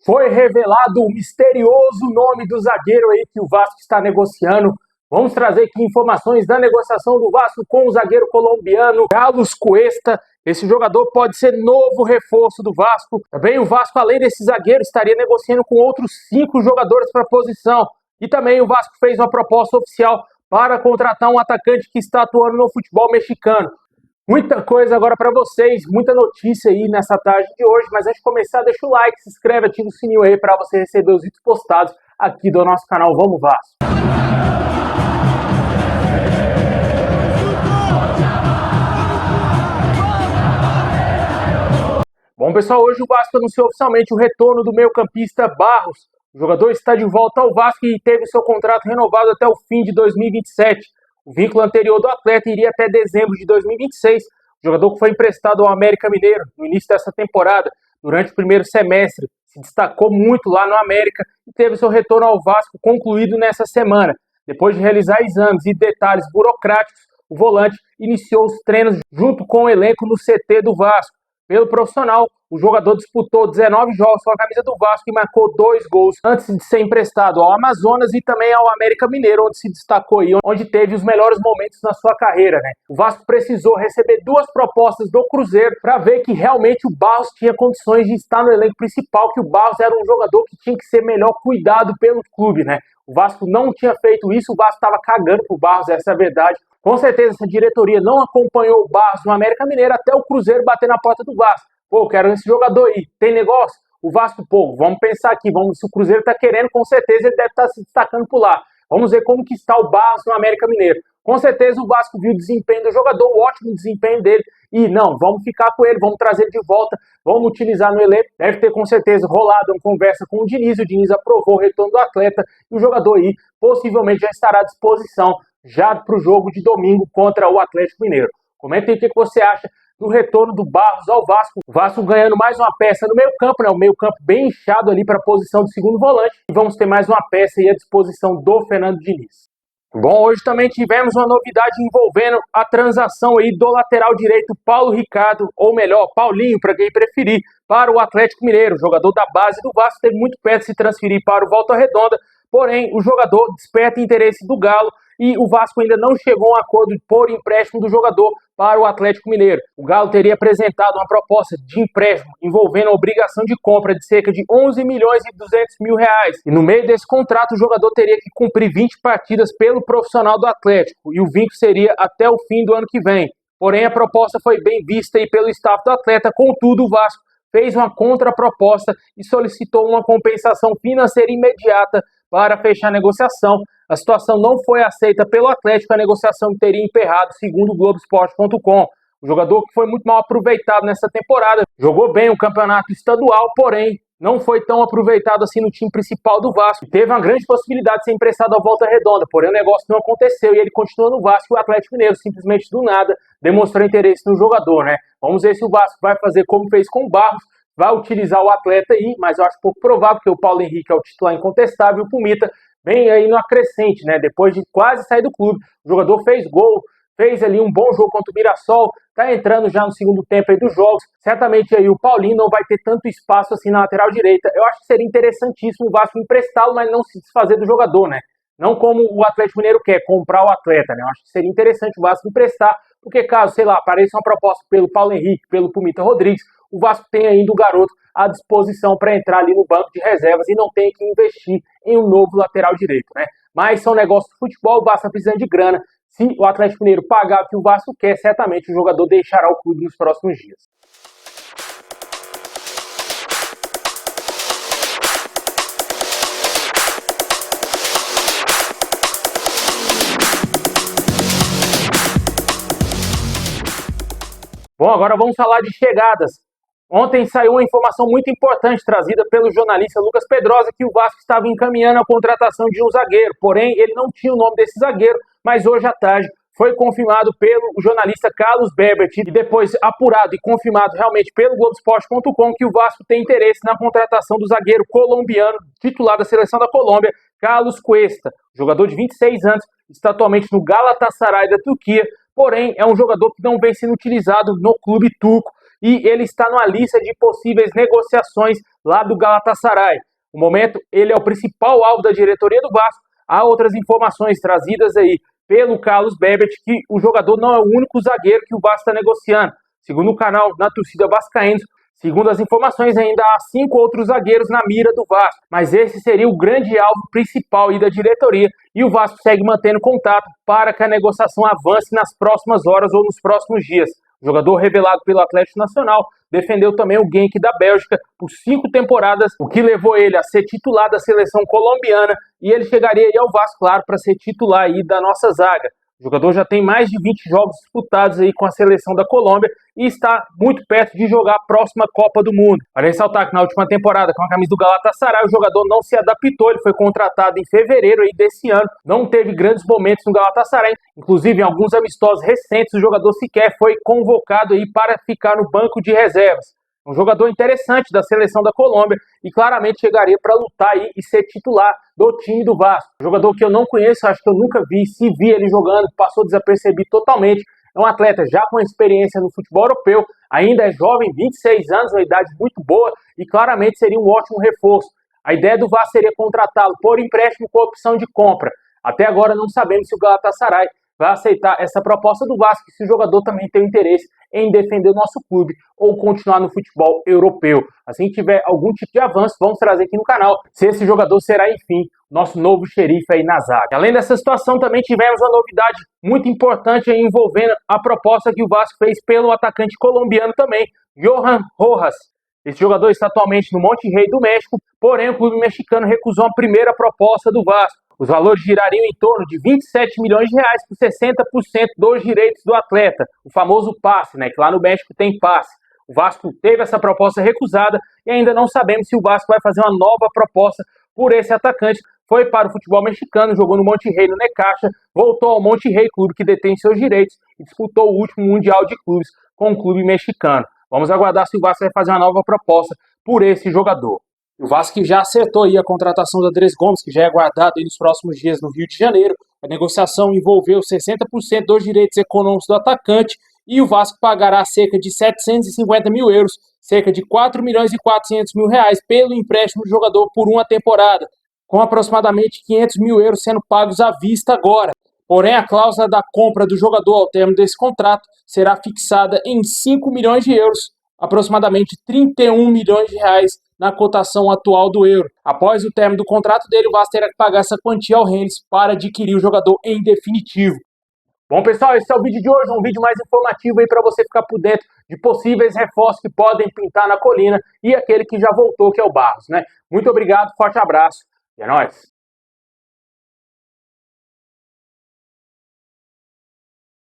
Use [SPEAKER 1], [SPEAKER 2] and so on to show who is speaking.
[SPEAKER 1] Foi revelado o misterioso nome do zagueiro aí que o Vasco está negociando. Vamos trazer aqui informações da negociação do Vasco com o zagueiro colombiano Carlos Cuesta. Esse jogador pode ser novo reforço do Vasco. Também o Vasco, além desse zagueiro, estaria negociando com outros 5 jogadores para a posição. E também o Vasco fez uma proposta oficial para contratar um atacante que está atuando no futebol mexicano. Muita coisa agora para vocês, muita notícia aí nessa tarde de hoje, mas antes de começar, deixa o like, se inscreve, ativa o sininho aí para você receber os vídeos postados aqui do nosso canal Vamos Vasco. Bom, pessoal, hoje o Vasco anunciou oficialmente o retorno do meio-campista Barros. O jogador está de volta ao Vasco e teve seu contrato renovado até o fim de 2027. O vínculo anterior do atleta iria até dezembro de 2026. O jogador que foi emprestado ao América Mineiro no início dessa temporada, durante o primeiro semestre, se destacou muito lá no América e teve seu retorno ao Vasco concluído nessa semana. Depois de realizar exames e detalhes burocráticos, o volante iniciou os treinos junto com o elenco no CT do Vasco. Pelo profissional, o jogador disputou 19 jogos com a camisa do Vasco e marcou 2 gols antes de ser emprestado ao Amazonas e também ao América Mineiro, onde se destacou e onde teve os melhores momentos na sua carreira, né? O Vasco precisou receber 2 propostas do Cruzeiro para ver que realmente o Barros tinha condições de estar no elenco principal, que o Barros era um jogador que tinha que ser melhor cuidado pelo clube, né? O Vasco não tinha feito isso, o Vasco estava cagando pro Barros, essa é a verdade. Com certeza essa diretoria não acompanhou o Barros no América Mineiro até o Cruzeiro bater na porta do Vasco. Pô, quero esse jogador aí, tem negócio? O Vasco, pô, vamos pensar aqui, se o Cruzeiro tá querendo, com certeza ele deve estar se destacando por lá. Vamos ver como que está o Barros no América Mineiro. Com certeza o Vasco viu o desempenho do jogador, o ótimo desempenho dele, e não, vamos ficar com ele, vamos trazer ele de volta, vamos utilizar no elenco. Deve ter com certeza rolado uma conversa com o Diniz aprovou o retorno do atleta, e o jogador aí possivelmente já estará à disposição já para o jogo de domingo contra o Atlético Mineiro. Comenta aí o que você acha do retorno do Barros ao Vasco. O Vasco ganhando mais uma peça no meio campo, né? O meio campo bem inchado ali para a posição de segundo volante. E vamos ter mais uma peça aí à disposição do Fernando Diniz. Bom, hoje também tivemos uma novidade envolvendo a transação aí do lateral direito Paulo Ricardo, ou melhor, Paulinho, para quem preferir, para o Atlético Mineiro. O jogador da base do Vasco teve muito perto de se transferir para o Volta Redonda, porém o jogador desperta interesse do Galo e o Vasco ainda não chegou a um acordo por empréstimo do jogador para o Atlético Mineiro. O Galo teria apresentado uma proposta de empréstimo envolvendo a obrigação de compra de cerca de 11 milhões e 200 mil reais. E no meio desse contrato o jogador teria que cumprir 20 partidas pelo profissional do Atlético e o vínculo seria até o fim do ano que vem. Porém a proposta foi bem vista aí pelo staff do atleta, contudo o Vasco fez uma contraproposta e solicitou uma compensação financeira imediata para fechar a negociação. A situação não foi aceita pelo Atlético, a negociação teria emperrado, segundo o Globoesporte.com. O jogador que foi muito mal aproveitado nessa temporada, jogou bem o campeonato estadual, porém não foi tão aproveitado assim no time principal do Vasco. Teve uma grande possibilidade de ser emprestado ao Volta Redonda, porém o negócio não aconteceu e ele continua no Vasco e o Atlético Mineiro simplesmente do nada demonstrou interesse no jogador, né? Vamos ver se o Vasco vai fazer como fez com o Barros, vai utilizar o atleta aí, mas eu acho pouco provável, porque o Paulo Henrique é o titular incontestável e o Pumita vem aí no acrescente, né? Depois de quase sair do clube, o jogador fez gol, fez ali um bom jogo contra o Mirassol, tá entrando já no segundo tempo aí dos jogos. Certamente aí o Paulinho não vai ter tanto espaço assim na lateral direita. Eu acho que seria interessantíssimo o Vasco emprestá-lo, mas não se desfazer do jogador, né? Não como o Atlético Mineiro quer, comprar o atleta, né? Eu acho que seria interessante o Vasco emprestar, porque caso, sei lá, apareça uma proposta pelo Paulo Henrique, pelo Pumita Rodrigues, o Vasco tem ainda o garoto à disposição para entrar ali no banco de reservas e não tem que investir em um novo lateral direito, né? Mas são negócios de futebol, o Vasco está precisando de grana. Se o Atlético Mineiro pagar o que o Vasco quer, certamente o jogador deixará o clube nos próximos dias. Bom, agora vamos falar de chegadas. Ontem saiu uma informação muito importante trazida pelo jornalista Lucas Pedrosa que o Vasco estava encaminhando a contratação de um zagueiro, porém ele não tinha o nome desse zagueiro, mas hoje à tarde foi confirmado pelo jornalista Carlos Berbert e depois apurado e confirmado realmente pelo Globoesporte.com que o Vasco tem interesse na contratação do zagueiro colombiano, titular da seleção da Colômbia, Carlos Cuesta. Jogador de 26 anos, está atualmente no Galatasaray da Turquia, porém é um jogador que não vem sendo utilizado no clube turco e ele está numa lista de possíveis negociações lá do Galatasaray. No momento, ele é o principal alvo da diretoria do Vasco. Há outras informações trazidas aí pelo Carlos Bebet que o jogador não é o único zagueiro que o Vasco está negociando. Segundo o canal Na Torcida Vascaínos, segundo as informações, ainda há 5 outros zagueiros na mira do Vasco, mas esse seria o grande alvo principal aí da diretoria, e o Vasco segue mantendo contato para que a negociação avance nas próximas horas ou nos próximos dias. O jogador revelado pelo Atlético Nacional defendeu também o Genk da Bélgica por 5 temporadas, o que levou ele a ser titular da seleção colombiana, e ele chegaria aí ao Vasco, claro, para ser titular aí da nossa zaga. O jogador já tem mais de 20 jogos disputados aí com a seleção da Colômbia e está muito perto de jogar a próxima Copa do Mundo. Para ressaltar que na última temporada com a camisa do Galatasaray, o jogador não se adaptou, ele foi contratado em fevereiro aí desse ano, não teve grandes momentos no Galatasaray, inclusive em alguns amistosos recentes o jogador sequer foi convocado aí para ficar no banco de reservas. Um jogador interessante da seleção da Colômbia e claramente chegaria para lutar aí e ser titular do time do Vasco. Um jogador que eu não conheço, acho que eu nunca vi, se vi ele jogando, passou desapercebido totalmente. É um atleta já com experiência no futebol europeu, ainda é jovem, 26 anos, uma idade muito boa e claramente seria um ótimo reforço. A ideia do Vasco seria contratá-lo por empréstimo com opção de compra. Até agora não sabemos se o Galatasaray vai aceitar essa proposta do Vasco, se o jogador também tem interesse em defender o nosso clube ou continuar no futebol europeu. Assim que tiver algum tipo de avanço, vamos trazer aqui no canal se esse jogador será, enfim, nosso novo xerife aí na zaga. Além dessa situação, também tivemos uma novidade muito importante aí envolvendo a proposta que o Vasco fez pelo atacante colombiano também, Johan Rojas. Esse jogador está atualmente no Monterrey do México, porém o clube mexicano recusou a primeira proposta do Vasco. Os valores girariam em torno de 27 milhões de reais por 60% dos direitos do atleta, o famoso passe, né? Que lá no México tem passe. O Vasco teve essa proposta recusada e ainda não sabemos se o Vasco vai fazer uma nova proposta por esse atacante. Foi para o futebol mexicano, jogou no Monterrey no Necaxa, voltou ao Monterrey, clube que detém seus direitos, e disputou o último Mundial de Clubes com o clube mexicano. Vamos aguardar se o Vasco vai fazer uma nova proposta por esse jogador. O Vasco já acertou aí a contratação do Andrés Gomes, que já é aguardado aí nos próximos dias no Rio de Janeiro. A negociação envolveu 60% dos direitos econômicos do atacante e o Vasco pagará cerca de 750 mil euros, cerca de 4 milhões e 400 mil reais pelo empréstimo do jogador por uma temporada, com aproximadamente 500 mil euros sendo pagos à vista agora. Porém, a cláusula da compra do jogador ao termo desse contrato será fixada em 5 milhões de euros, aproximadamente 31 milhões de reais na cotação atual do euro. Após o término do contrato dele, o Vasco terá que pagar essa quantia ao Rennes para adquirir o jogador em definitivo. Bom, pessoal, esse é o vídeo de hoje, um vídeo mais informativo aí para você ficar por dentro de possíveis reforços que podem pintar na colina e aquele que já voltou, que é o Barros, né? Muito obrigado, forte abraço e é nóis!